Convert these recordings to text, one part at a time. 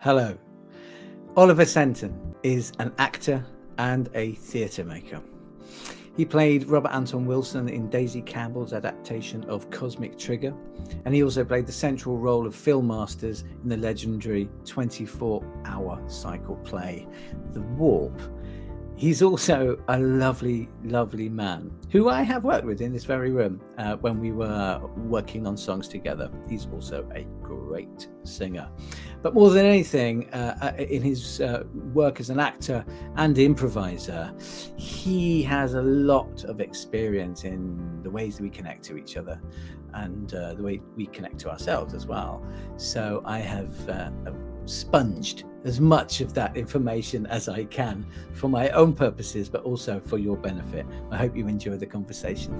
Hello. Oliver Senton is an actor and a theatre maker. He played Robert Anton Wilson in Daisy Campbell's adaptation of Cosmic Trigger, and he also played the central role of Phil Masters in the legendary 24-hour cycle play, The Warp. He's also a lovely, lovely man who I have worked with in this very room when we were working on songs together. He's also a great singer. But more than anything, in his work as an actor and improviser, he has a lot of experience in the ways that we connect to each other and the way we connect to ourselves as well. So I have sponged as much of that information as I can for my own purposes, but also for your benefit. I hope you enjoy the conversation.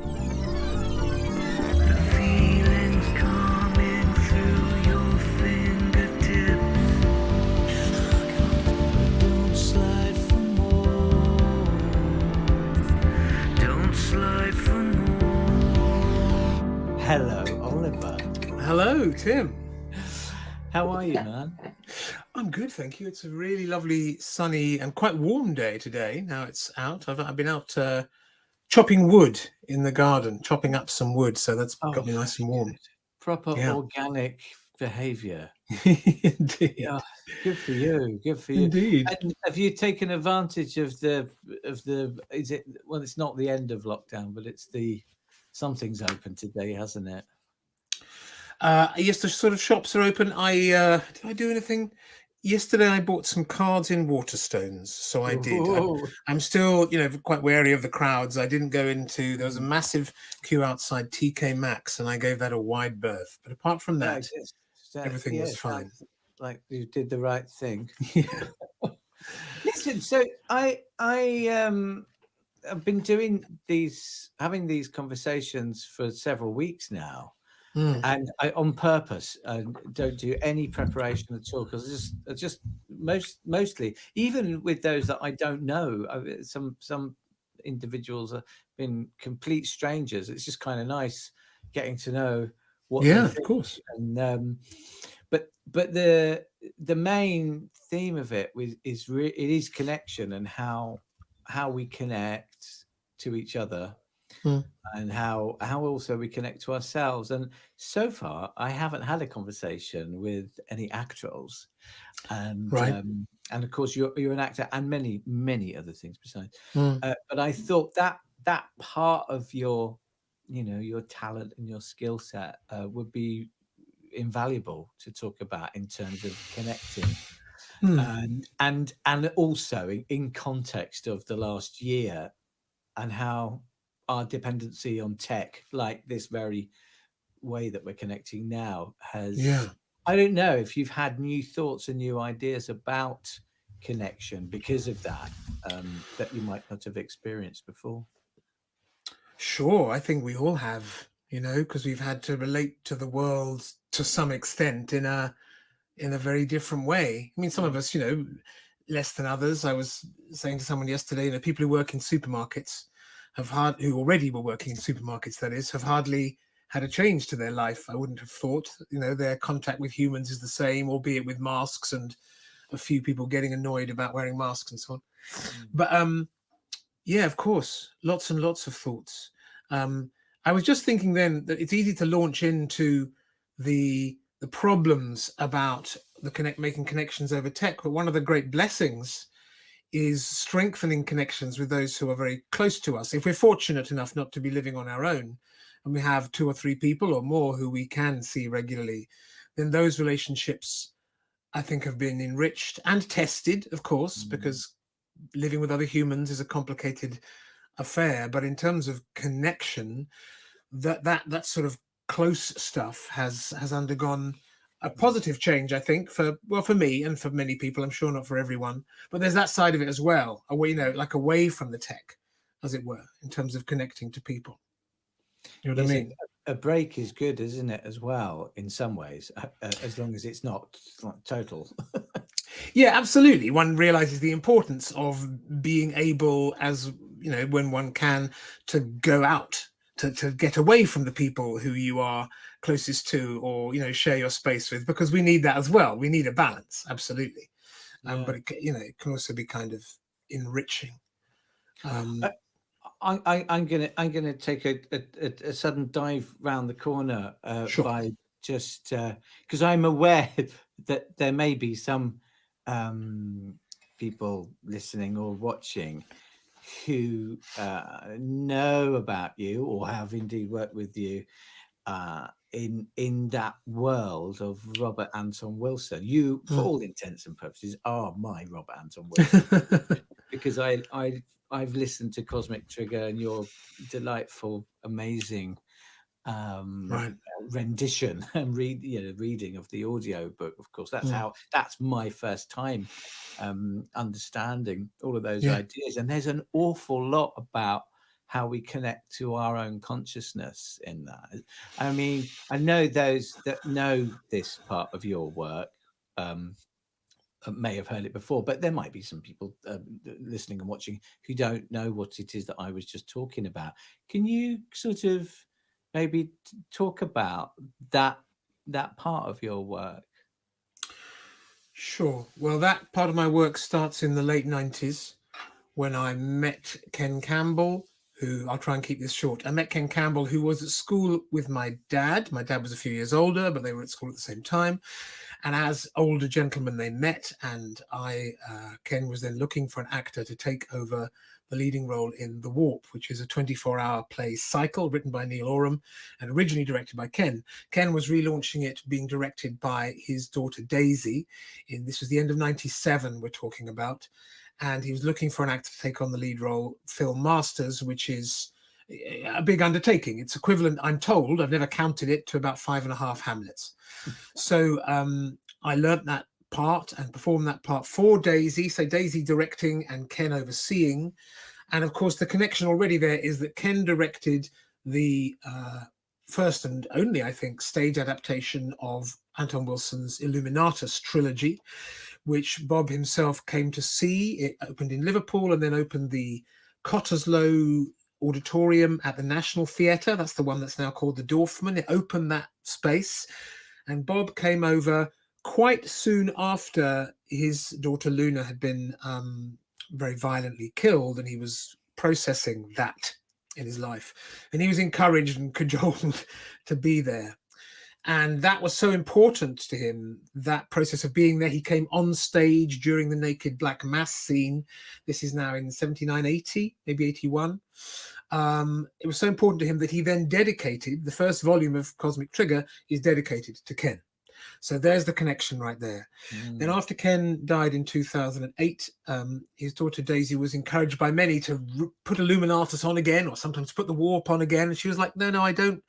Hello, Oliver. Hello, Tim. How are you, man? I'm good, thank you. It's a really lovely, sunny and quite warm day today. Now it's out. I've been out chopping wood in the garden, chopping up some wood, so that's got me nice and warm. Good. Proper organic behaviour. Indeed. Yeah, good for you. Good for you. Indeed. And have you taken advantage of the? Is it? Well, it's not the end of lockdown, but it's something's open today, hasn't it? Yes, the sort of shops are open. Did I do anything? Yesterday I bought some cards in Waterstones, so I did. I'm still, quite wary of the crowds. I didn't go into. There was a massive queue outside TK Maxx, and I gave that a wide berth. But apart from that, everything was fine. Like you did the right thing. Yeah. Listen, so I've been having these conversations for several weeks now. And I, on purpose, don't do any preparation at all because just mostly, even with those that I don't know, some individuals have been complete strangers. It's just kind of nice getting to know what. Yeah, of course. And but the main theme of it is connection and how we connect to each other. And how also we connect to ourselves. And so far, I haven't had a conversation with any actors. And right. And of course, you're an actor and many other things besides. But I thought that part of your talent and your skill set would be invaluable to talk about in terms of connecting. And also in context of the last year and how our dependency on tech, like this very way that we're connecting now, has. Yeah. I don't know if you've had new thoughts and new ideas about connection because of that that you might not have experienced before. Sure, I think we all have, because we've had to relate to the world to some extent in a very different way. I mean, some of us, less than others. I was saying to someone yesterday, people who work in supermarkets who already were working in supermarkets, that is, have hardly had a change to their life. I wouldn't have thought, their contact with humans is the same, albeit with masks and a few people getting annoyed about wearing masks and so on. But yeah, of course, lots and lots of thoughts. I was just thinking then that it's easy to launch into the problems about making connections over tech, but one of the great blessings is strengthening connections with those who are very close to us. If we're fortunate enough not to be living on our own and we have 2 or 3 people or more who we can see regularly, then those relationships, I think, have been enriched and tested, of course, because living with other humans is a complicated affair. But in terms of connection, that sort of close stuff has undergone a positive change, I think, for me and for many people. I'm sure not for everyone, but there's that side of it as well, like away from the tech, as it were, in terms of connecting to people. You know what I mean? A break is good, isn't it, as well, in some ways, as long as it's not total. Yeah, absolutely. One realizes the importance of being able, as when one can, to go out to get away from the people who you are closest to, or share your space with, because we need that as well. We need a balance, absolutely. But it can also be kind of enriching. I'm gonna take a sudden dive round the corner Sure. by just because I'm aware that there may be some people listening or watching who know about you or have indeed worked with you in that world of Robert Anton Wilson. You, for all intents and purposes, are my Robert Anton Wilson because I've listened to Cosmic Trigger and your delightful, amazing rendition and reading of the audio book. Of course, that's my first time understanding all of those ideas. And there's an awful lot about how we connect to our own consciousness in that. I mean, I know those that know this part of your work may have heard it before, but there might be some people listening and watching who don't know what it is that I was just talking about. Can you sort of maybe talk about that part of your work? Sure. Well, that part of my work starts in the late 90s when I met Ken Campbell, who, I'll try and keep this short. I met Ken Campbell, who was at school with my dad. My dad was a few years older, but they were at school at the same time. And as older gentlemen, they met, and Ken was then looking for an actor to take over the leading role in The Warp, which is a 24-hour play cycle written by Neil Oram and originally directed by Ken. Ken was relaunching it, being directed by his daughter Daisy. This was the end of 97 we're talking about. And he was looking for an actor to take on the lead role, Phil Masters, which is a big undertaking. It's equivalent, I'm told, I've never counted it, to about 5.5 Hamlets. So I learnt that part and performed that part for Daisy. So Daisy directing and Ken overseeing. And of course, the connection already there is that Ken directed the first and only, I think, stage adaptation of Anton Wilson's Illuminatus trilogy, which Bob himself came to see. It opened in Liverpool and then opened the Cottesloe Auditorium at the National Theatre. That's the one that's now called the Dorfman. It opened that space. And Bob came over quite soon after his daughter Luna had been very violently killed, and he was processing that in his life. And he was encouraged and cajoled to be there. And that was so important to him, that process of being there. He came on stage during the Naked Black Mass scene. This is now in 79, 80, maybe 81. It was so important to him that he then dedicated, the first volume of Cosmic Trigger is dedicated to Ken. So there's the connection right there. Then after Ken died in 2008, his daughter Daisy was encouraged by many to put Illuminatus on again, or sometimes put the Warp on again. And she was like, no, I don't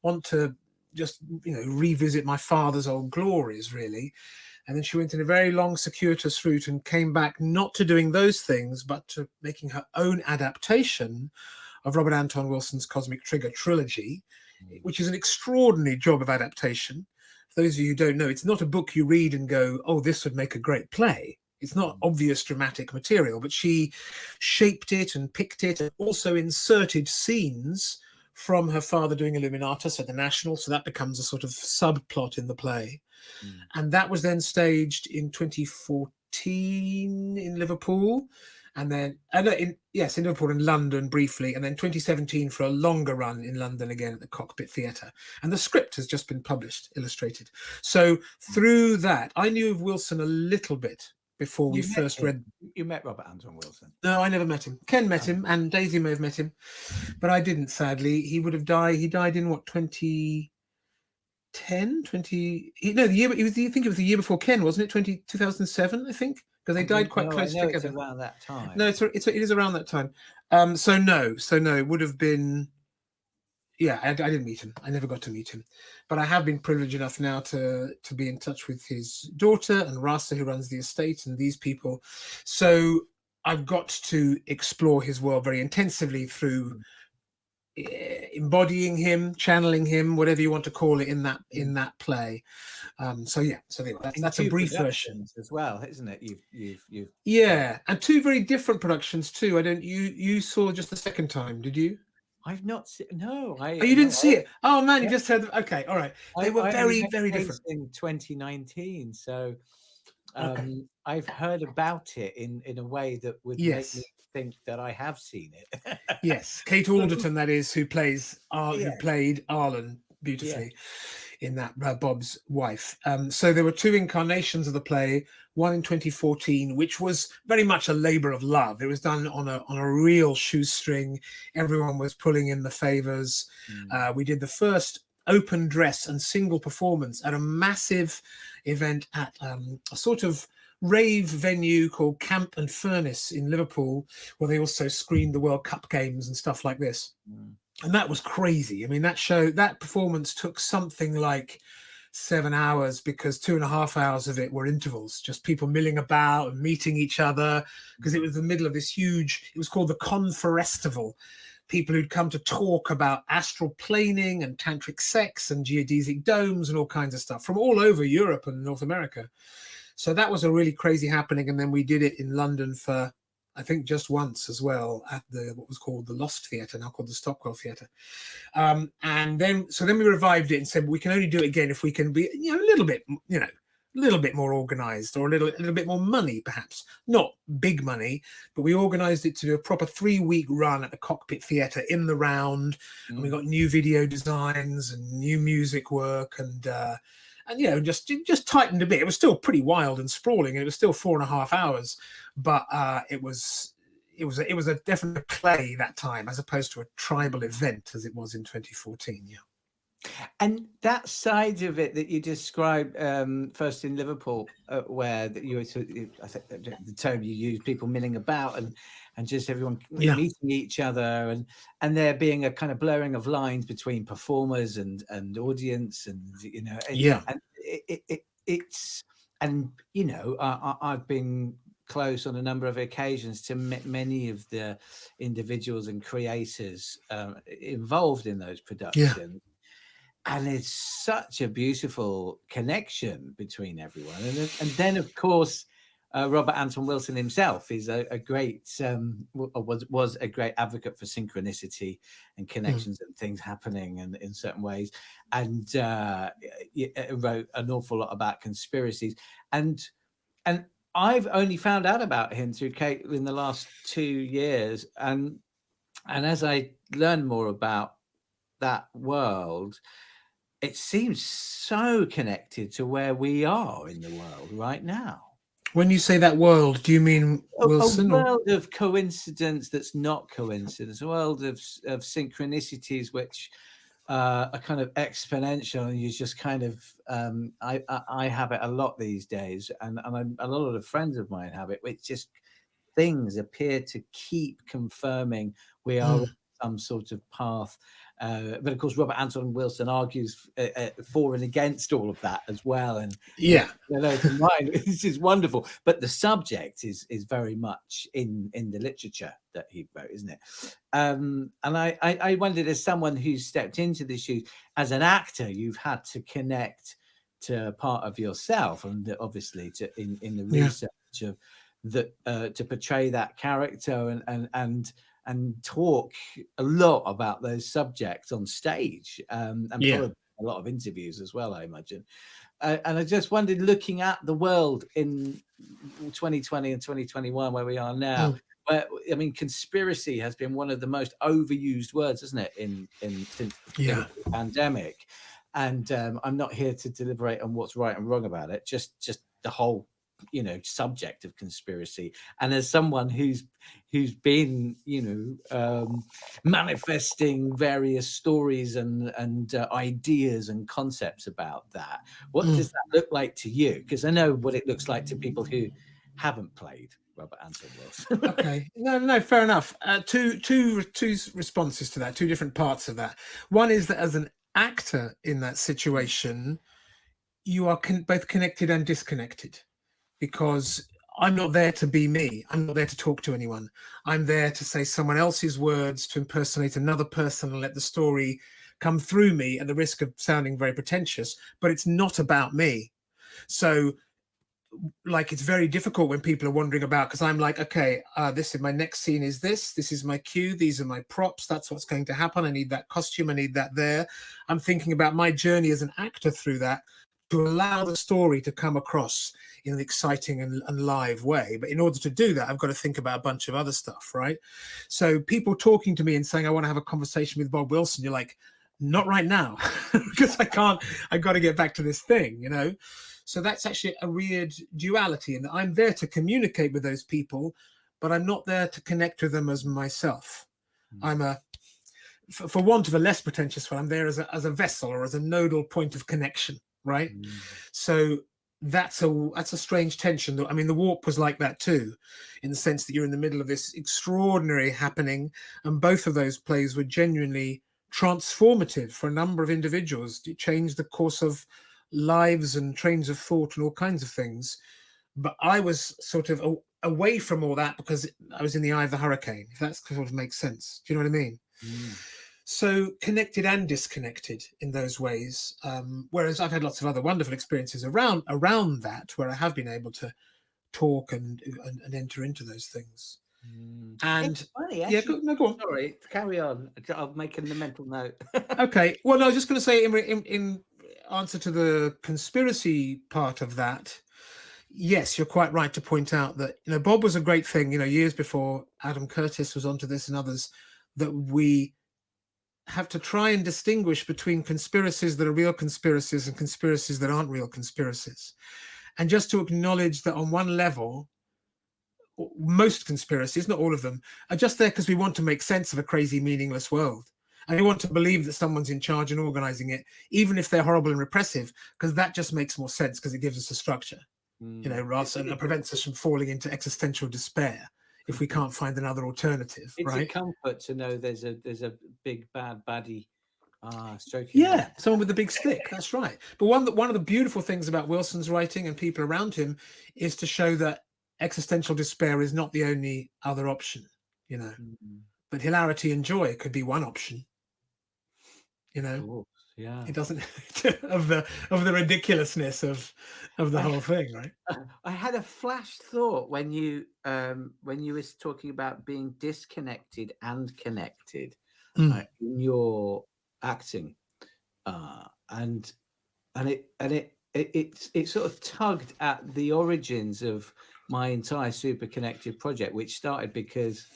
want to just revisit my father's old glories, really. And then she went in a very long, circuitous route and came back not to doing those things, but to making her own adaptation of Robert Anton Wilson's Cosmic Trigger trilogy, which is an extraordinary job of adaptation. For those of you who don't know, it's not a book you read and go, oh, this would make a great play. It's not obvious dramatic material, but she shaped it and picked it and also inserted scenes from her father doing Illuminatus at the National, so that becomes a sort of subplot in the play. And that was then staged in 2014 in Liverpool, and then in Liverpool and London briefly, and then 2017 for a longer run in London again at the Cockpit Theatre. And the script has just been published, illustrated. So through that, I knew of Wilson a little bit before we first read. You met Robert Anton Wilson? No, I never met him. Ken met him, and Daisy may have met him, but I didn't, sadly. He would have died. He died in what, 2010? The year, I think it was the year before Ken, wasn't it? 2007, I think, because they died quite close together. It's around that time. No, it is around that time. So no, it would have been. Yeah, I didn't meet him. I never got to meet him, but I have been privileged enough now to be in touch with his daughter and Rasa, who runs the estate, and these people. So I've got to explore his world very intensively through embodying him, channeling him, whatever you want to call it, in that play. So that's a brief version as well, isn't it? You've and two very different productions too. You saw just the second time, did you? I've not seen. No, Oh, you didn't see it? Oh man, you just heard. Okay, all right. They were I only very, met very Kate different. in 2019, so Okay. I've heard about it in a way that would make me Yes. think that I have seen it. Yes, Kate But Alderton, that is, who yeah, played Arlen yeah. beautifully in that, Bob's wife. So there were two incarnations of the play. One in 2014, which was very much a labour of love. It was done on a real shoestring. Everyone was pulling in the favours. Mm, We did the first open dress and single performance at a massive event at a sort of rave venue called Camp and Furnace in Liverpool, where they also screened the World Cup games and stuff like this. mm, And that was crazy. I mean, that performance took something like 7 hours, because 2.5 hours of it were intervals, just people milling about and meeting each other, because it was the middle of this huge, it was called the Conforestival. People who'd come to talk about astral planing and tantric sex and geodesic domes and all kinds of stuff from all over Europe and North America. So that was a really crazy happening. And then we did it in London for, I think, just once as well, at what was called the Lost Theatre, now called the Stockwell Theatre. And then we revived it and said, we can only do it again if we can be, a little bit more organized, or a little bit more money, perhaps not big money, but we organized it to do a proper 3-week run at the Cockpit Theatre in the round. And we got new video designs and new music work, and just tightened a bit. It was still pretty wild and sprawling, and it was still 4.5 hours, but it was a definite play that time, as opposed to a tribal event as it was in 2014. Yeah. And that side of it that you described first in Liverpool, where that you were, I think the term you used, people milling about and just everyone meeting each other, and there being a kind of blurring of lines between performers and audience, and and it's I've been close on a number of occasions to many of the individuals and creators involved in those productions. And it's such a beautiful connection between everyone. And then, of course, Robert Anton Wilson himself is a great, was a great advocate for synchronicity and connections and things happening in certain ways. And wrote an awful lot about conspiracies. And I've only found out about him through Kate in the last 2 years. And as I learn more about that world, it seems so connected to where we are in the world right now. When you say that world, do you mean Wilson? A world of coincidence that's not coincidence, a world of synchronicities which are kind of exponential, and you just kind of I have it a lot these days, and a lot of friends of mine have it, which just things appear to keep confirming we are on some sort of path. But of course, Robert Anton Wilson argues for and against all of that as well. And this is wonderful. But the subject is very much in the literature that he wrote, isn't it? And I wondered, as someone who's stepped into the shoes as an actor, you've had to connect to part of yourself, and obviously in the research of that to portray that character and talk a lot about those subjects on stage, and probably a lot of interviews as well, I imagine. And I just wondered, looking at the world in 2020 and 2021, where we are now, where, I mean, conspiracy has been one of the most overused words, isn't it, since the pandemic? And I'm not here to deliberate on what's right and wrong about it, just the whole subject of conspiracy. And as someone who's been manifesting various stories and ideas and concepts about that, what does that look like to you? Because I know what it looks like to people who haven't played Robert Anton Wilson. Okay, no, fair enough. Two responses to that, two different parts of that. One is that as an actor in that situation, you are both connected and disconnected, because I'm not there to be me. I'm not there to talk to anyone. I'm there to say someone else's words, to impersonate another person and let the story come through me, at the risk of sounding very pretentious, but it's not about me. So like it's very difficult when people are wandering about, because I'm like, okay, this is my next scene, is this is my cue, these are my props, that's what's going to happen, I need that costume, I need that there. I'm thinking about my journey as an actor through that, to allow the story to come across in an exciting and live way. But in order to do that, I've got to think about a bunch of other stuff, right? So people talking to me and saying, I want to have a conversation with Bob Wilson, you're like, not right now, because I've got to get back to this thing, you know? So that's actually a weird duality, and I'm there to communicate with those people, but I'm not there to connect with them as myself. I'm for want of a less pretentious one, I'm there as a vessel or as a nodal point of connection, right? So that's a strange tension. I mean, The Warp was like that too, in the sense that you're in the middle of this extraordinary happening, and both of those plays were genuinely transformative for a number of individuals. It changed the course of lives and trains of thought and all kinds of things. But I was sort of away from all that because I was in the eye of the hurricane, if that sort of makes sense. Do you know what I mean? So connected and disconnected in those ways. Whereas I've had lots of other wonderful experiences around that, where I have been able to talk and enter into those things. And it's funny, yeah, actually. go on. Sorry, carry on. I'm making the mental note. Okay. Well, no, I was just going to say in answer to the conspiracy part of that, yes, you're quite right to point out that, you know, Bob was a great thing, you know, years before Adam Curtis was onto this and others, that we have to try and distinguish between conspiracies that are real conspiracies and conspiracies that aren't real conspiracies. And just to acknowledge that on one level, most conspiracies, not all of them, are just there because we want to make sense of a crazy, meaningless world. And we want to believe that someone's in charge and organizing it, even if they're horrible and repressive, because that just makes more sense, because it gives us a structure, you know, rather and prevents us from falling into existential despair if we can't find another alternative. It's right? a comfort to know there's a big bad baddie stroking. Yeah, someone with a big stick. That's right. But one of the beautiful things about Wilson's writing and people around him is to show that existential despair is not the only other option, you know. But hilarity and joy could be one option, you know. Of course, yeah. It doesn't of the ridiculousness of the whole thing, right? I had a flash thought when you were talking about being disconnected and connected in your acting, and it sort of tugged at the origins of my entire Super Connected project, which started because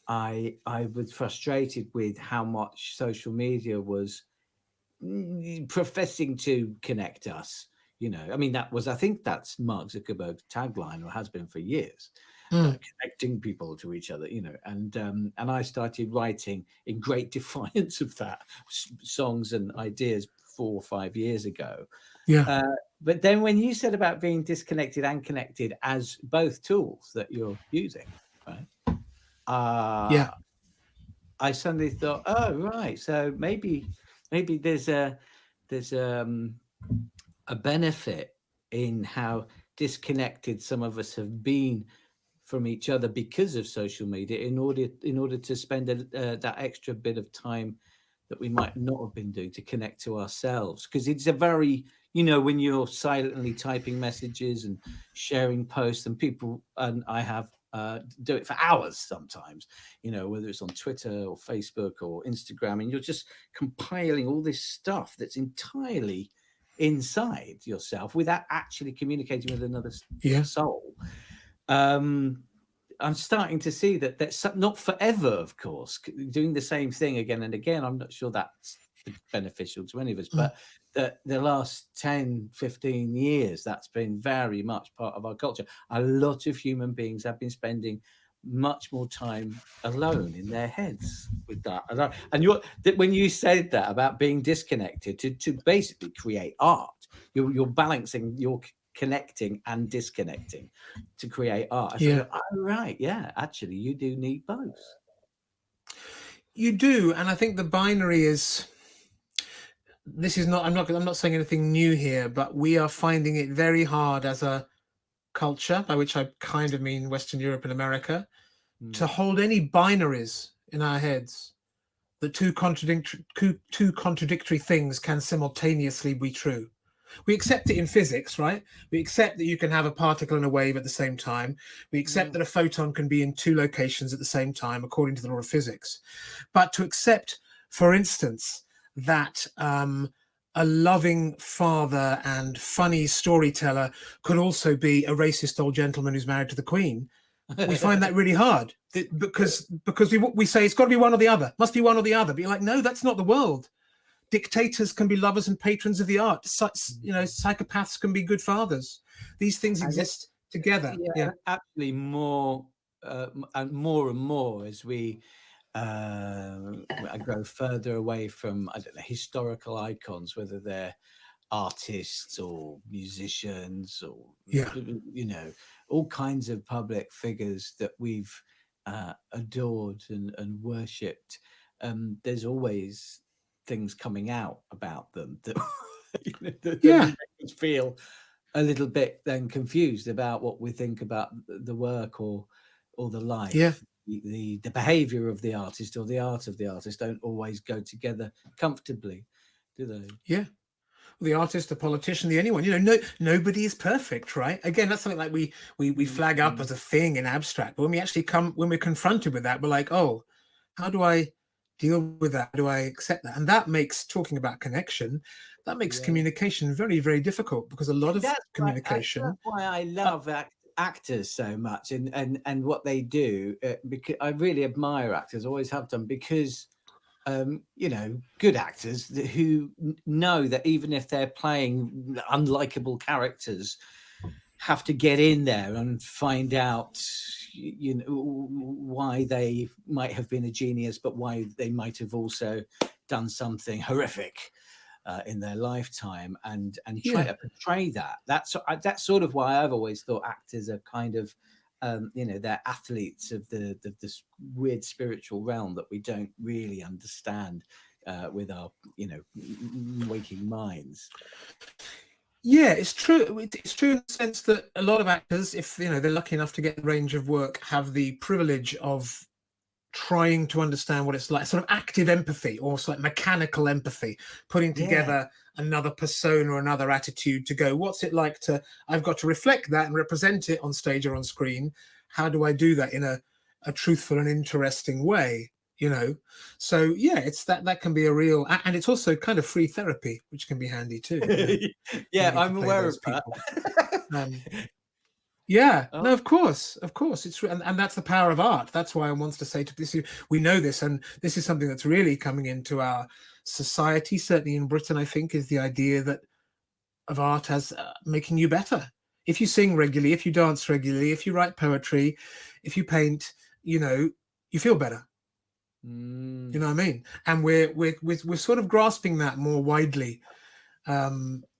I was frustrated with how much social media was professing to connect us. You know, I mean, I think that's Mark Zuckerberg's tagline, or has been for years, connecting people to each other, you know, and I started writing in great defiance of that, songs and ideas 4 or 5 years ago. Yeah. But then when you said about being disconnected and connected as both tools that you're using, right? Yeah. I suddenly thought, oh, right. So maybe there's a benefit in how disconnected some of us have been from each other because of social media, in order to spend that extra bit of time that we might not have been doing to connect to ourselves. Because it's a very, you know, when you're silently typing messages and sharing posts, and people, and I have do it for hours sometimes, you know, whether it's on Twitter or Facebook or Instagram, and you're just compiling all this stuff that's entirely inside yourself without actually communicating with another soul. I'm starting to see that that's not forever, of course, doing the same thing again and again. I'm not sure that's beneficial to any of us, but the last 10, 15 years, that's been very much part of our culture. A lot of human beings have been spending much more time alone in their heads with that. And when you said that about being disconnected to basically create art, you're balancing your connecting and disconnecting to create art. I thought, oh, right, yeah, actually, you do need both. You do, and I think the binary is. This is not. I'm not saying anything new here, but we are finding it very hard as a culture, by which I kind of mean Western Europe and America, to hold any binaries in our heads that two contradictory things can simultaneously be true. We accept it in physics, right? We accept that you can have a particle and a wave at the same time. We accept that a photon can be in two locations at the same time, according to the law of physics. But to accept, for instance, that a loving father and funny storyteller could also be a racist old gentleman who's married to the Queen, we find that really hard, because we say it's got to be one or the other, must be one or the other. But you're like, no, that's not the world. Dictators can be lovers and patrons of the art. Psychopaths can be good fathers. These things exist together. Yeah. Actually, more and more as we go further away from, I don't know, historical icons, whether they're artists or musicians or all kinds of public figures that we've adored and worshipped. There's always things coming out about them that, that make us feel a little bit then confused about what we think about the work or the life. Yeah. The behavior of the artist or the art of the artist don't always go together comfortably, do they? Yeah. The artist, the politician, anyone, nobody is perfect, right? Again, that's something like we flag up as a thing in abstract, but when we actually when we're confronted with that, we're like, oh, how do I deal with that? How do I accept that? And that makes talking about connection, that makes communication very, very difficult, because a lot of communication. That's why I love actors so much and what they do, because I really admire actors, always have done, because good actors who know that even if they're playing unlikable characters, have to get in there and find out, why they might have been a genius, but why they might have also done something horrific in their lifetime, and try to portray that. That's sort of why I've always thought actors are kind of they're athletes of this weird spiritual realm that we don't really understand with our waking minds. Yeah, it's true. It's true in the sense that a lot of actors, if they're lucky enough to get the range of work, have the privilege of trying to understand what it's like, sort of active empathy, or sort of mechanical empathy, putting together another persona or another attitude to go, what's it like to, I've got to reflect that and represent it on stage or on screen. How do I do that in a truthful and interesting way? So it's that can be a real, and it's also kind of free therapy, which can be handy too. I'm aware of that. No, of course, it's true, and that's the power of art. That's why I wants to say to this, we know this, and this is something that's really coming into our society, certainly in Britain, I think, is the idea of art as making you better. If you sing regularly, if you dance regularly, if you write poetry, if you paint, you feel better. You know what I mean? And we're sort of grasping that more widely,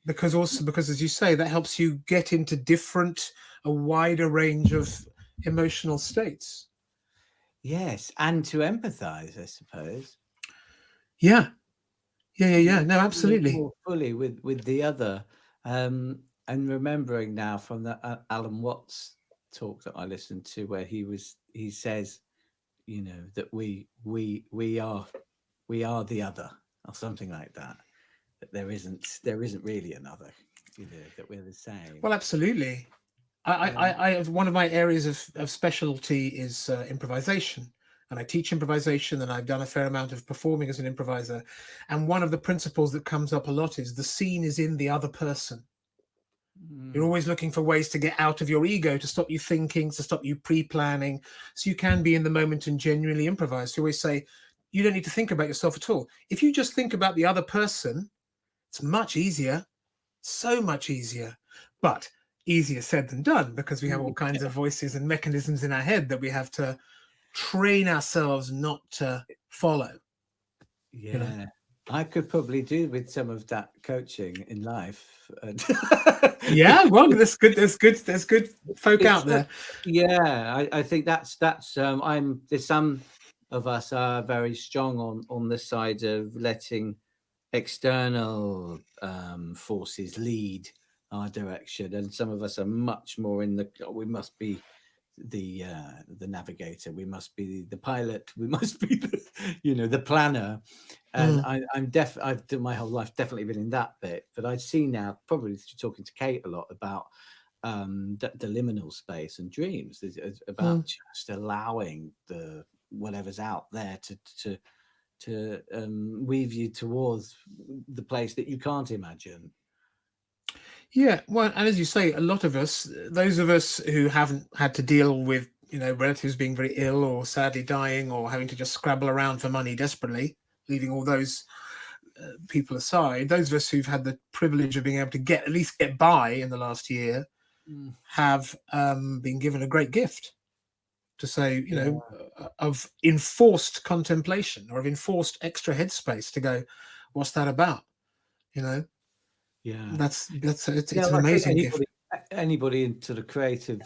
because as you say, that helps you get into a wider range of emotional states. Yes, and to empathize, I suppose. Yeah. No, absolutely. More fully with the other, and remembering now from the Alan Watts talk that I listened to, where he says, that we are the other, or something like that. That there isn't really another, that we're the same. Well, absolutely. I one of my areas of specialty is improvisation, and I teach improvisation, and I've done a fair amount of performing as an improviser. And one of the principles that comes up a lot is the scene is in the other person. You're always looking for ways to get out of your ego, to stop you thinking, to stop you pre-planning, so you can be in the moment and genuinely improvise. You always say, you don't need to think about yourself at all. If you just think about the other person, it's much easier, so much easier. But easier said than done, because we have all kinds of voices and mechanisms in our head that we have to train ourselves not to follow. I could probably do with some of that coaching in life. Well, there's good folk out there. I think that's there's some of us are very strong on the side of letting external forces lead our direction, and some of us are much more in we must be the navigator. We must be the pilot. We must be the planner. And I've done my whole life definitely been in that bit. But I see now, probably talking to Kate a lot about the liminal space and dreams. It's about just allowing the whatever's out there to weave you towards the place that you can't imagine. Yeah, well, and as you say, a lot of us, those of us who haven't had to deal with, relatives being very ill or sadly dying or having to just scrabble around for money desperately, leaving all those people aside, those of us who've had the privilege of being able to at least get by in the last year have been given a great gift to say, of enforced contemplation or of enforced extra headspace to go, what's that about? Yeah, it's an amazing gift. Anybody into the creative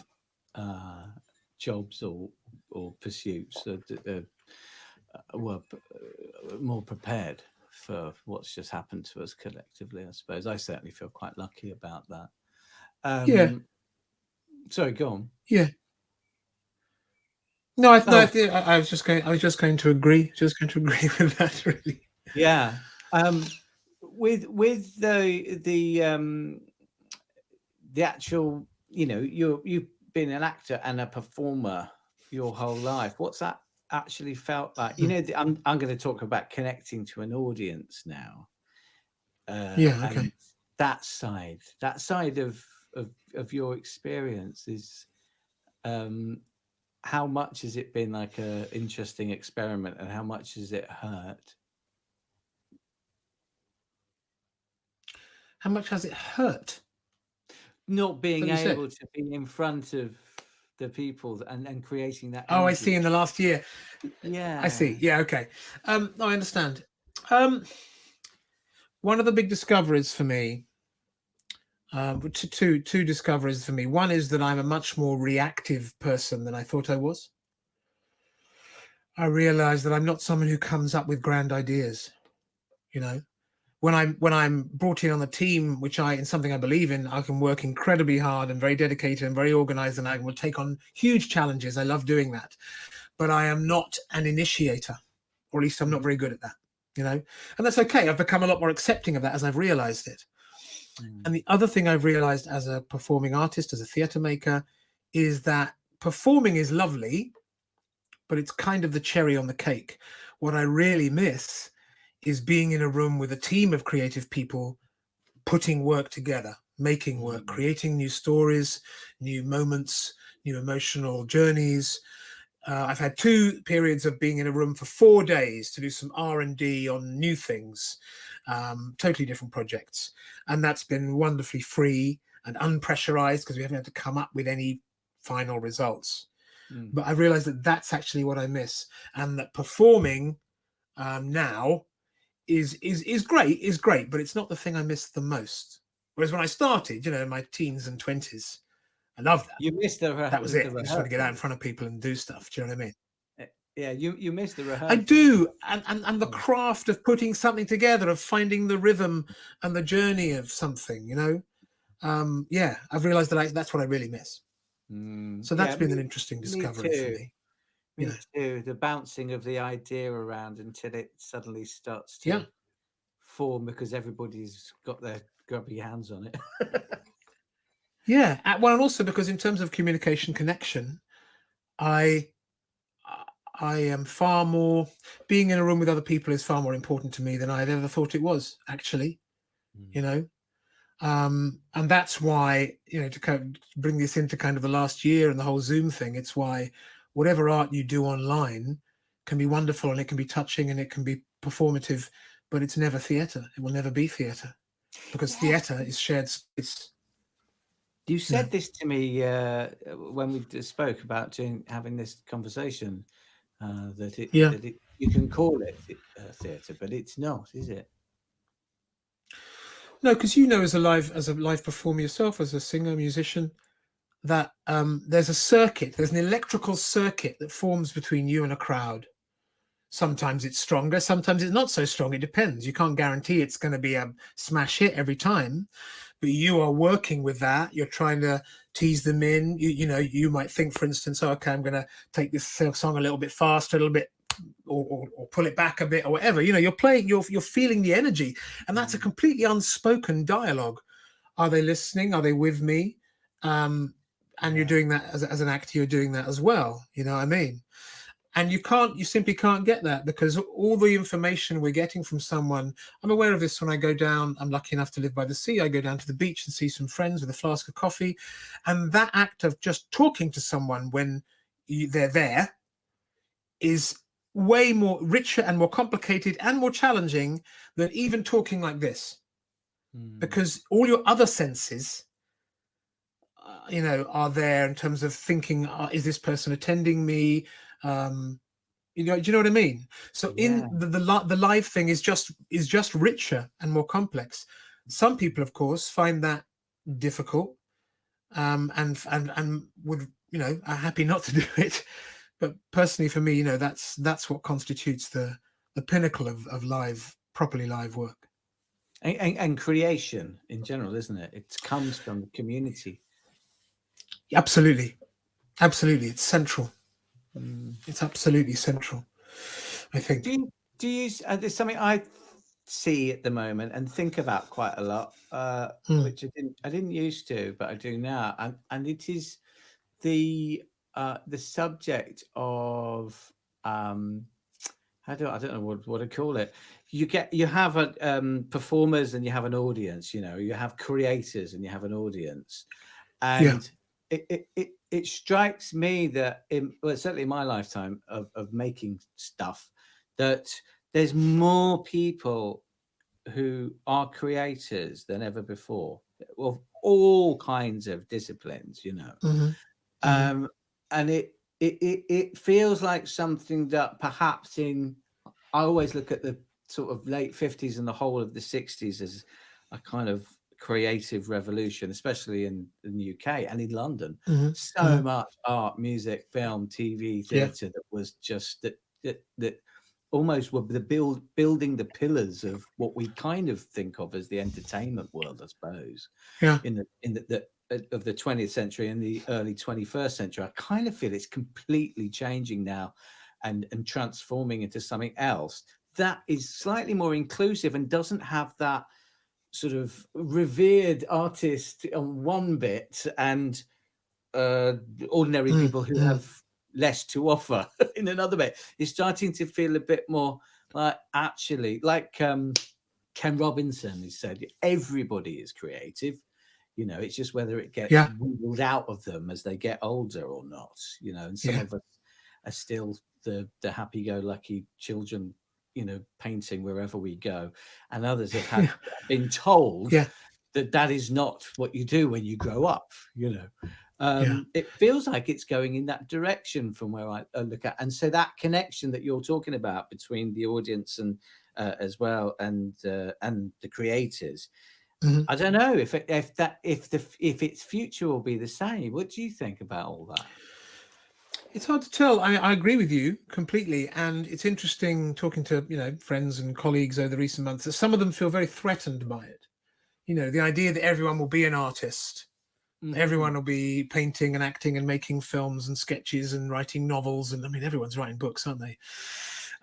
jobs or pursuits were more prepared for what's just happened to us collectively. I suppose I certainly feel quite lucky about that. Sorry, go on. Yeah. No, I was just going to agree. Just going to agree with that, really. Yeah. With the actual, you've been an actor and a performer your whole life. What's that actually felt like? I'm going to talk about connecting to an audience now. Okay. And that side of your experience is, how much has it been like a interesting experiment, and how much has it hurt? How much has it hurt? Not being able to be in front of the people and creating that energy. I see. In the last year. Yeah, I see. Yeah. Okay. I understand. One of the big discoveries for me, two discoveries for me. One is that I'm a much more reactive person than I thought I was. I realized that I'm not someone who comes up with grand ideas. When I'm brought in on the team, which in something I believe in, I can work incredibly hard and very dedicated and very organized, and I will take on huge challenges. I love doing that, but I am not an initiator, or at least I'm not very good at that, and that's okay. I've become a lot more accepting of that as I've realized it. And the other thing I've realized as a performing artist, as a theatre maker, is that performing is lovely, but it's kind of the cherry on the cake. What I really miss is being in a room with a team of creative people, putting work together, making work, creating new stories, new moments, new emotional journeys. I've had 2 periods of being in a room for 4 days to do some R&D on new things, totally different projects. And that's been wonderfully free and unpressurized because we haven't had to come up with any final results. But I realized that that's actually what I miss, and that performing now is great, but it's not the thing I miss the most. Whereas when I started, in my teens and 20s, I loved that. You missed that was it. I just want to get out in front of people and do stuff. Do you know what I mean? Yeah, you missed the rehearsal. I do, and the craft of putting something together, of finding the rhythm and the journey of something. Yeah, I've realised that that's what I really miss. So that's been an interesting discovery for me. Me too. The bouncing of the idea around until it suddenly starts to form because everybody's got their grubby hands on it. Yeah, well, and also because in terms of communication connection, I am far more, being in a room with other people is far more important to me than I'd ever thought it was, actually. And that's why, to kind of bring this into kind of the last year and the whole Zoom thing, it's why whatever art you do online can be wonderful and it can be touching and it can be performative, but it's never theatre. It will never be theatre, because theatre is shared space. You said this to me when we spoke about having this conversation, that you can call it theatre, but it's not, is it? No, because as a live performer yourself, as a singer, musician, that there's an electrical circuit that forms between you and a crowd. Sometimes it's stronger, sometimes it's not so strong. It depends. You can't guarantee it's going to be a smash hit every time, but you are working with that. You're trying to tease them in. You might think, for instance, oh, okay, I'm going to take this song a little bit faster, a little bit, or pull it back a bit, or whatever. You're playing, you're feeling the energy, and that's a completely unspoken dialogue. Are they listening? Are they with me? And you're doing that as an actor. You're doing that as well. You know what I mean? And you simply can't get that, because all the information we're getting from someone, I'm aware of this when I go down, I'm lucky enough to live by the sea. I go down to the beach and see some friends with a flask of coffee. And that act of just talking to someone when they're there is way more richer and more complicated and more challenging than even talking like this. Because all your other senses, are there in terms of thinking, is this person attending me? Do you know what I mean? So in the live thing is just richer and more complex. Some people, of course, find that difficult, and would are happy not to do it. But personally, for me, that's what constitutes the pinnacle of properly live work. And creation in general, isn't it? It comes from the community. Absolutely, it's central. It's absolutely central, I think. Do you there's something I see at the moment and think about quite a lot, which I didn't used to, but I do now, and it is the subject of I don't know what to call it. You have performers and you have an audience. You have creators and you have an audience, and it strikes me that certainly in my lifetime of making stuff, that there's more people who are creators than ever before, of all kinds of disciplines, and it feels like something that perhaps I always look at the sort of late 50s and the whole of the 60s as a kind of creative revolution, especially in the UK and in London. So much art, music, film, TV, theatre that was just that almost were building the pillars of what we kind of think of as the entertainment world, I suppose. In the of the 20th century and the early 21st century. I kind of feel it's completely changing now and transforming into something else that is slightly more inclusive and doesn't have that sort of revered artist on one bit and ordinary people who have less to offer in another bit. It's starting to feel a bit more like, actually, like Ken Robinson has said, everybody is creative. It's just whether it gets wheeled out of them as they get older or not. And some of us are still the happy-go-lucky children, painting wherever we go, and others have been told that is not what you do when you grow up. It feels like it's going in that direction from where I look at, and so that connection that you're talking about between the audience and as well and the creators. I don't know if its future will be the same. What do you think about all that? It's hard to tell. I agree with you completely, and it's interesting talking to friends and colleagues over the recent months that some of them feel very threatened by it. The idea that everyone will be an artist, everyone will be painting and acting and making films and sketches and writing novels, and everyone's writing books, aren't they?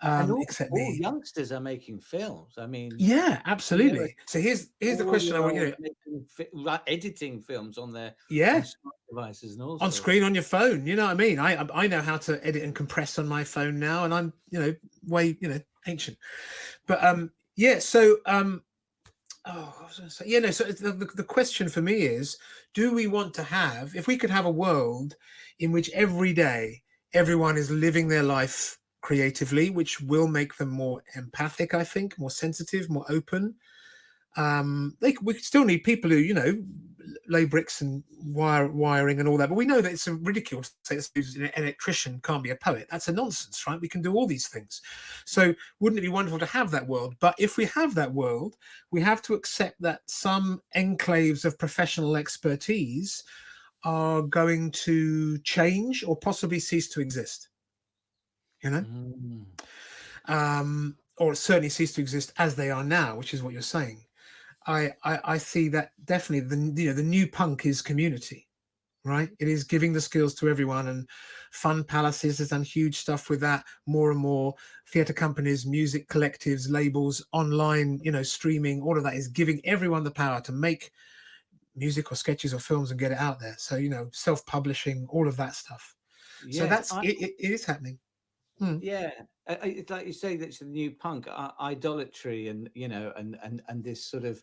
Except all me. Youngsters are making films. Yeah, absolutely. So here's the question. I want editing films on their on smart devices and all on screen on your phone. You know what I mean? I know how to edit and compress on my phone now, and I'm way ancient. But So I was going to say So the question for me is: do we want to have? If we could have a world in which every day everyone is living their life creatively, which will make them more empathic, I think, more sensitive, more open. We still need people who lay bricks and wiring and all that, but we know that it's a ridicule to say an electrician can't be a poet. That's a nonsense, right? We can do all these things. So wouldn't it be wonderful to have that world? But if we have that world, we have to accept that some enclaves of professional expertise are going to change or possibly cease to exist. or certainly cease to exist as they are now, which is what you're saying. I see that definitely the new punk is community, right? It is giving the skills to everyone, and Fun Palaces has done huge stuff with that. More and more theatre companies, music collectives, labels, online, streaming, all of that is giving everyone the power to make music or sketches or films and get it out there. So, self-publishing, all of that stuff. So Yes, that's it is happening. yeah. It's like you say, that's the new punk idolatry, and and this sort of,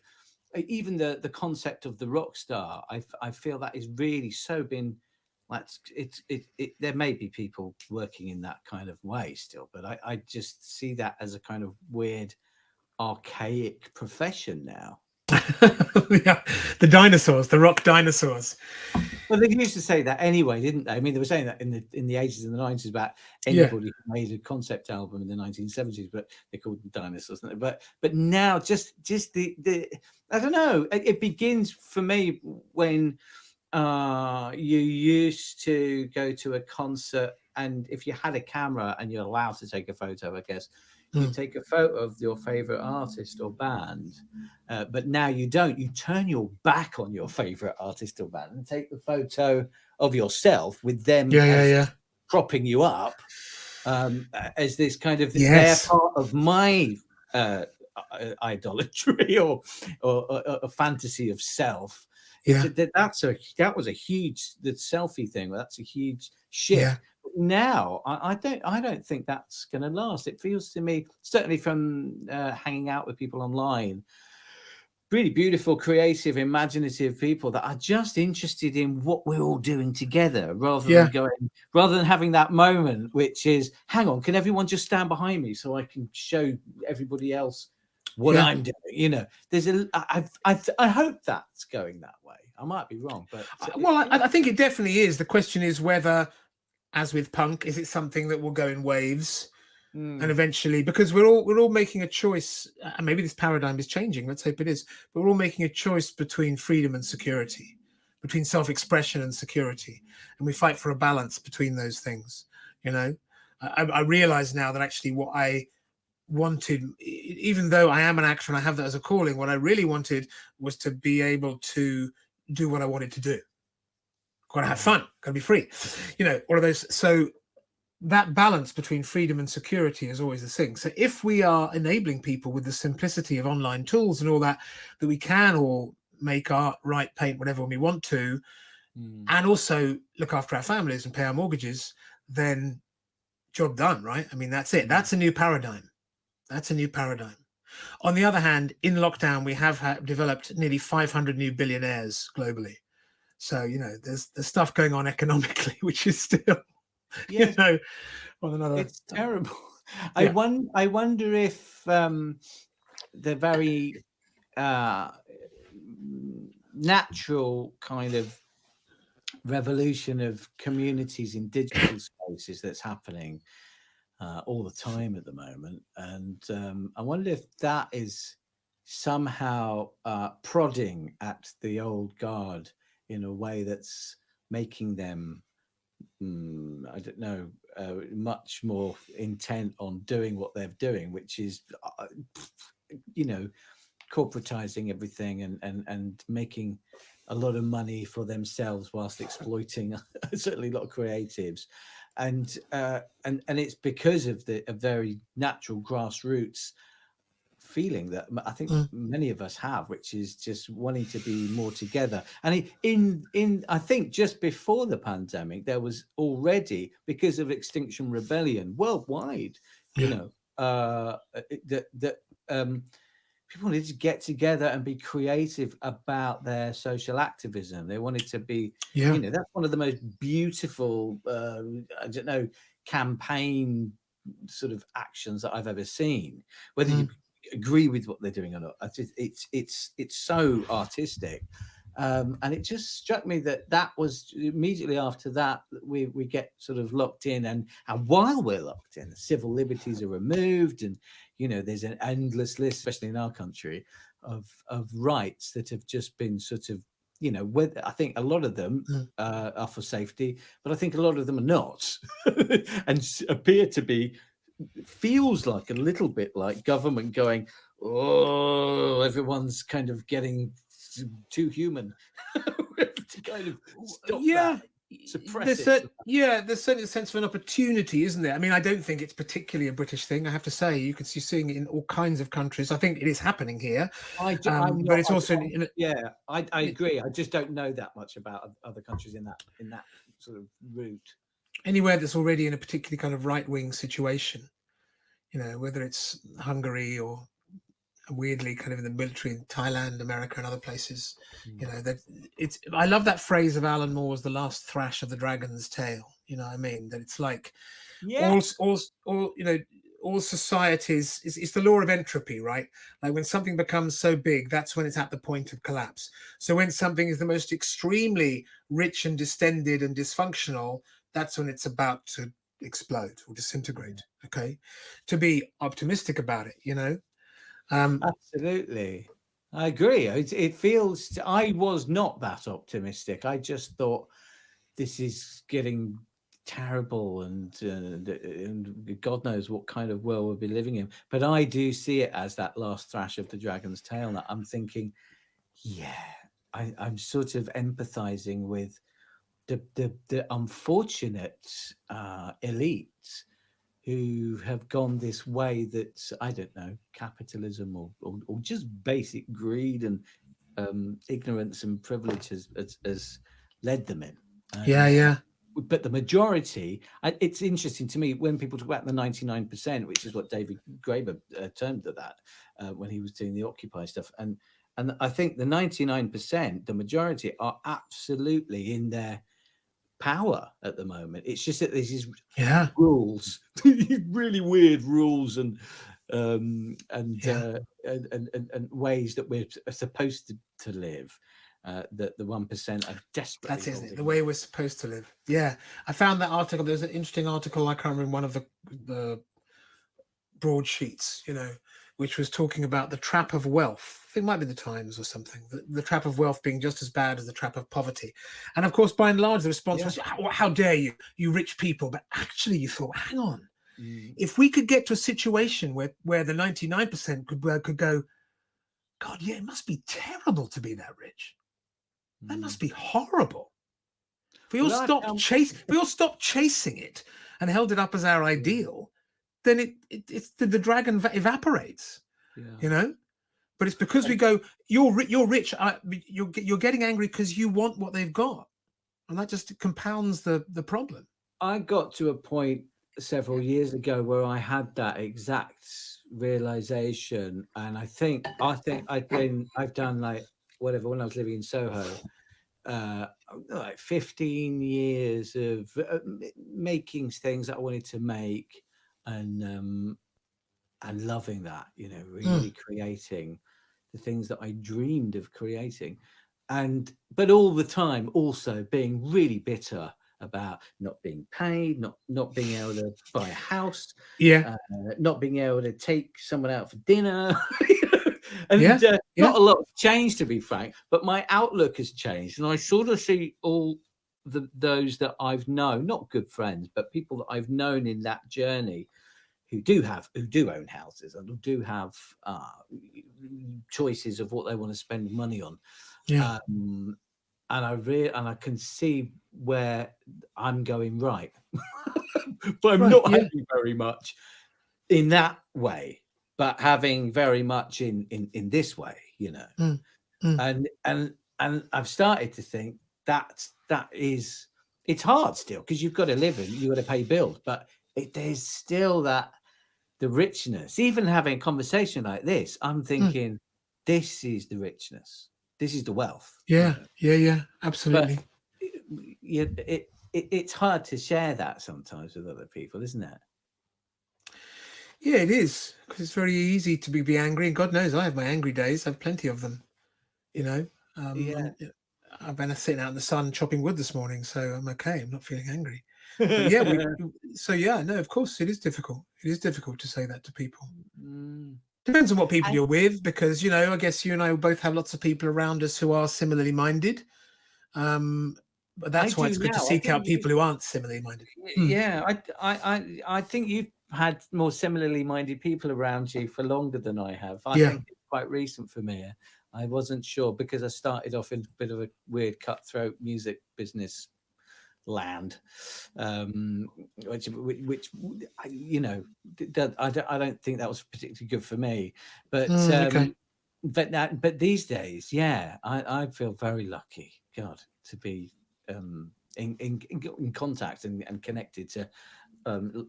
even the concept of the rock star. I feel that is really so been, that's there may be people working in that kind of way still, but I just see that as a kind of weird archaic profession now. Yeah, the rock dinosaurs. Well, they used to say that anyway, didn't they? I mean, they were saying that in the 80s and the 90s about Yeah, anybody who made a concept album in the 1970s, but they called them dinosaurs. But now, just the I don't know. It begins for me when you used to go to a concert, and if you had a camera and you're allowed to take a photo, I guess you take a photo of your favorite artist or band, but now you don't. You turn your back on your favorite artist or band and take the photo of yourself with them as yeah. propping you up, as this kind of, they're Yes. part of my idolatry or a fantasy of self. Yeah. That was a huge, the selfie thing. That's a huge Yeah. shift. Now I don't think that's going to last. It feels to me, certainly from hanging out with people online, really beautiful, creative, imaginative people that are just interested in what we're all doing together, rather than having that moment, which is, hang on, can everyone just stand behind me so I can show everybody else what Yeah. I'm doing? There's I hope that's going that way. I might be wrong, but I think it definitely is. The question is whether, as with punk, is it something that will go in waves, and eventually, because we're all making a choice, and maybe this paradigm is changing. Let's hope it is. But we're all making a choice between freedom and security, between self-expression and security, and we fight for a balance between those things. I realize now that actually what I wanted, even though I am an actor and I have that as a calling, what I really wanted was to be able to do what I wanted to do. Got to have fun, got to be free, all of those. So that balance between freedom and security is always the thing. So if we are enabling people with the simplicity of online tools and all that we can all make art, write, paint, whatever we want to, and also look after our families and pay our mortgages, then job done, right? I mean, that's it. That's a new paradigm. That's a new paradigm. On the other hand, in lockdown, we have developed nearly 500 new billionaires globally. So, there's stuff going on economically, which is still, on another. It's terrible. Yeah. I wonder if the very natural kind of revolution of communities in digital spaces that's happening all the time at the moment, and I wonder if that is somehow prodding at the old guard in a way that's making them, I don't know, much more intent on doing what they're doing, which is, corporatizing everything and making a lot of money for themselves whilst exploiting certainly a lot of creatives, and it's because of a very natural grassroots feeling that I think many of us have, which is just wanting to be more together. And in I think just before the pandemic, there was already, because of Extinction Rebellion worldwide, that people needed to get together and be creative about their social activism. They wanted to be, that's one of the most beautiful, I don't know, campaign sort of actions that I've ever seen. Whether you agree with what they're doing or not, it's so artistic. And it just struck me that was immediately after that we get sort of locked in, and while we're locked in, civil liberties are removed, and there's an endless list, especially in our country, of rights that have just been sort of, I think a lot of them are for safety, but I think a lot of them are not, and appear to be feels like a little bit like government going, oh, everyone's kind of getting too human. To kind of stop that, suppress it. There's certainly a sense of an opportunity, isn't there? I mean, I don't think it's particularly a British thing, I have to say. You're seeing it in all kinds of countries. I think it is happening here, but it's also I agree. I just don't know that much about other countries in that sort of route. Anywhere that's already in a particularly kind of right-wing situation, whether it's Hungary or weirdly kind of in the military in Thailand, America, and other places, that I love that phrase of Alan Moore's, the last thrash of the dragon's tail. You know what I mean? That it's like all societies, it's the law of entropy, right? Like when something becomes so big, that's when it's at the point of collapse. So when something is the most extremely rich and distended and dysfunctional, that's when it's about to explode or disintegrate. Okay, to be optimistic about it, Absolutely, I agree. It feels. I was not that optimistic. I just thought this is getting terrible, and God knows what kind of world we'll be living in. But I do see it as that last thrash of the dragon's tail. That I'm thinking, I'm sort of empathizing with the unfortunate elite who have gone this way that, I don't know, capitalism or just basic greed and ignorance and privilege has led them in. But the majority, it's interesting to me when people talk about the 99%, which is what David Graeber termed that when he was doing the Occupy stuff. And I think the 99%, the majority, are absolutely in their power at the moment. It's just that there's these rules, really weird rules and ways that we're supposed to live. That the 1% are desperately. That's it, the way we're supposed to live. Yeah, I found that article. There's an interesting article. I can't remember, one of the broadsheets, which was talking about the trap of wealth. I think it might be the Times or something. The trap of wealth being just as bad as the trap of poverty. And of course, by and large, the response was, how dare you rich people? But actually, you thought, hang on. If we could get to a situation where the 99% could go, God, it must be terrible to be that rich. That must be horrible. If we all stopped chasing it and held it up as our ideal, then the dragon evaporates. But it's because we go, you're rich, you're getting angry because you want what they've got, and that just compounds the problem. I got to a point several years ago where I had that exact realization, and I think I've done like whatever when I was living in Soho, like 15 years of making things that I wanted to make, and loving that, really creating the things that I dreamed of creating, but all the time also being really bitter about not being paid, not being able to buy a house, not being able to take someone out for dinner. Not a lot has changed, to be frank, but my outlook has changed, and I sort of see all those that I've known, not good friends, but people that I've known in that journey, who do own houses and who do have choices of what they want to spend money on. And I can see where I'm going right, but I'm not having very much in that way, but having very much in this way, and I've started to think it's hard still, because you've got to live and you've got to pay bills, but there's still the richness. Even having a conversation like this, I'm thinking, this is the richness. This is the wealth. Absolutely. But it's hard to share that sometimes with other people, isn't it? Yeah, it is, because it's very easy to be angry. And God knows I have my angry days. I have plenty of them. I've been sitting out in the sun chopping wood this morning, so I'm okay. I'm not feeling angry. But of course, it is difficult. It is difficult to say that to people. Depends on what people you're with, because I guess you and I both have lots of people around us who are similarly minded. But that's why it's good to seek out people who aren't similarly minded. Yeah, I think had more similarly minded people around you for longer than I have. I Yeah. think it's quite recent for me. I wasn't sure because I started off in a bit of a weird cutthroat music business land, which you know, I don't think that was particularly good for me. But Okay. but these days, yeah, I feel very lucky, God, to be in contact and connected to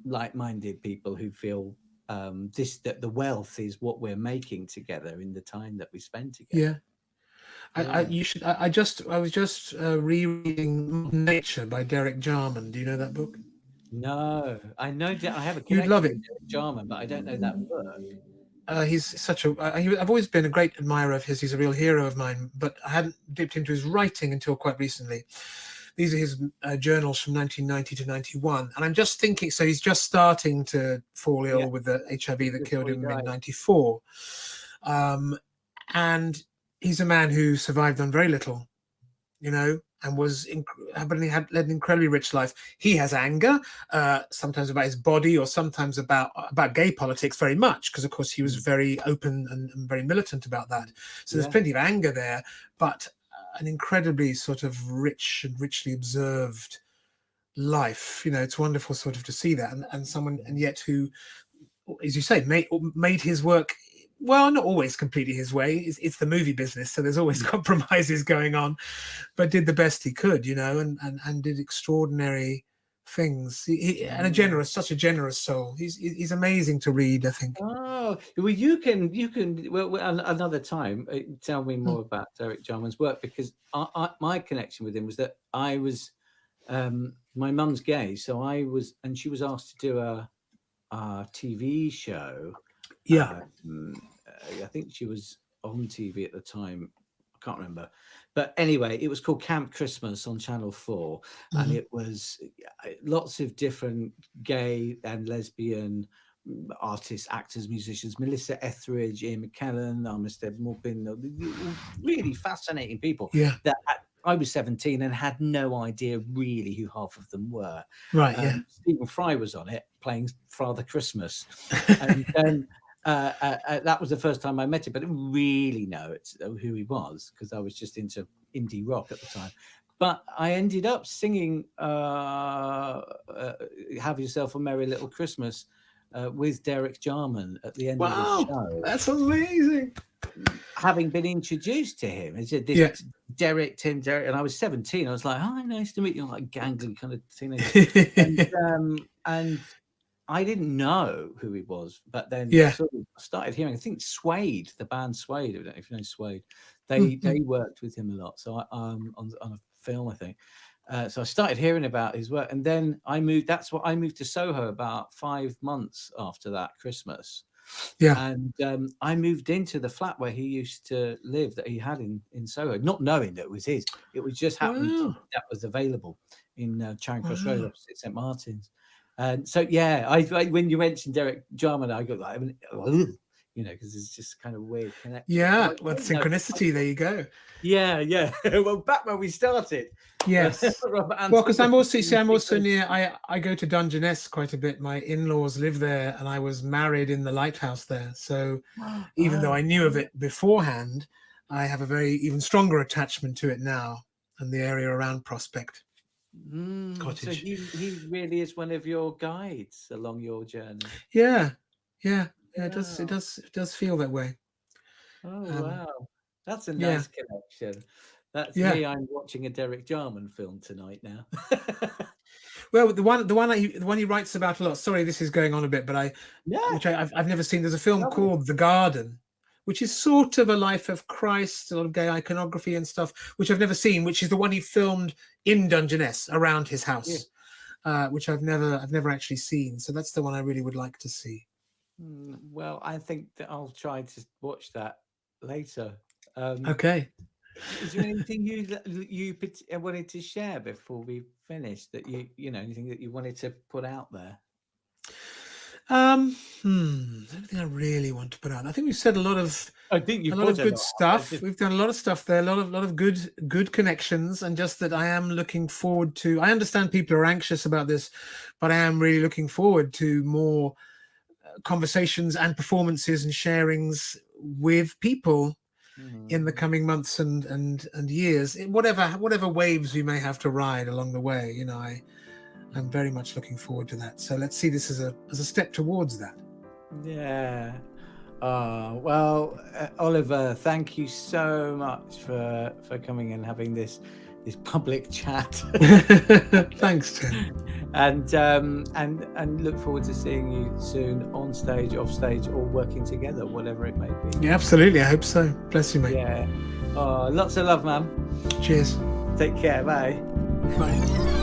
like-minded people who feel that the wealth is what we're making together in the time that we spend together. Yeah. I Yeah. you should. I was just rereading Modern Nature by Derek Jarman. Do you know that book? No, I know I have a You'd love connection it. with Derek Jarman, but I don't know that book. He's such a. I've always been a great admirer of his. He's a real hero of mine, but I hadn't dipped into his writing until quite recently. These are his journals from 1990 to 91, and I'm just thinking. So he's just starting to fall Yeah, ill with the HIV that killed before he him in died. '94, and he's a man who survived on very little, you know, and but he had led an incredibly rich life. He has anger, sometimes about his body, or sometimes about gay politics, very much because, of course, he was very open and very militant about that. So there's Yeah. plenty of anger there, but an incredibly sort of rich and richly observed life. You know, it's wonderful sort of to see that, and someone, and yet who, as you say, made his work. Well, not always completely his way. It's the movie business, so there's always compromises going on, but did the best he could, you know, and did extraordinary things. And such a generous soul. He's amazing to read, I think. Oh, well, you can another time tell me Hmm. more about Derek Jarman's work, because my connection with him was that I was my mum's gay, so I was, and she was asked to do a TV show. Yeah. I think she was on TV at the time. I can't remember, but anyway, it was called Camp Christmas on Channel 4, and Mhm. it was lots of different gay and lesbian artists, actors, musicians. Melissa Etheridge, Ian McKellen, Armistead Maupin, really fascinating people Yeah. that I was 17 and had no idea really who half of them were. Right. Yeah. Stephen Fry was on it playing Father Christmas, and then that was the first time I met him, but I didn't really know who he was because I was just into indie rock at the time. But I ended up singing "Have Yourself a Merry Little Christmas" with Derek Jarman at the end of his Wow, show, that's amazing. having been introduced to him. He said, "This Yeah. Derek, and I was 17. I was like, "Hi, nice to meet you," like gangly kind of teenager, and I didn't know who he was, but then Yeah. sort of started hearing. I think Suede, the band Suede, I don't know if you know Suede, Mhm. they worked with him a lot. So on a film, I think. So I started hearing about his work, and then I moved. That's what I moved to Soho about 5 months after that Christmas, Yeah. and I moved into the flat where he used to live that he had in Soho, not knowing that it was his. It was just happened Wow. that was available in Charing Cross Road Wow. opposite St Martin's. And so, yeah, when you mentioned Derek Jarman, I got like, I mean, you know, because it's just kind of weird connection. But I Yeah. Well, don't know. synchronicity. There you go. Yeah. Well, back when we started, Yes. Robert Well, Anton because I'm also, you see, Wilson. I'm also near. I go to Dungeness quite a bit. My in-laws live there, and I was married in the lighthouse there. So even though Oh, I knew of it beforehand, I have a very even stronger attachment to it now, and the area around Prospect so Cottage. he really is one of your guides along your journey. Yeah. Yeah. Yeah. It does. It Wow. does. It does feel that way. Oh, Um. wow. That's a Yeah. nice connection. That's Yeah. me. I'm watching a Derek Jarman film tonight now. Well, the one he writes about a lot. Sorry, this is going on a bit, but Yeah, I've never seen. There's a film lovely. called The Garden, which is sort of a life of Christ, a lot of gay iconography and stuff, which I've never seen. Which is the one he filmed in Dungeness around his Yeah. house, which I've never actually seen. So that's the one I really would like to see. Well, I think that I'll try to watch that later. Okay. Is there anything you wanted to share before we finish that you know anything that you wanted to put out there? Anything I really want to put out. I think we've said a lot of I think you a lot put of a good lot out there. stuff. We've done a lot of stuff there, a lot of good connections, and just that I am looking forward to. I understand people are anxious about this, but I am really looking forward to more conversations and performances and sharings with people in the coming months and years, whatever waves we may have to ride along the way. You know, I'm very much looking forward to that. So let's see this as a step towards that. Yeah. Well, Oliver, thank you so much for coming and having this public chat. Thanks, Tim. And look forward to seeing you soon on stage, off stage, or working together, whatever it may be. Yeah, absolutely. I hope so. Bless you, mate. Yeah. Lots of love, man. Cheers. Take care. Bye. Bye.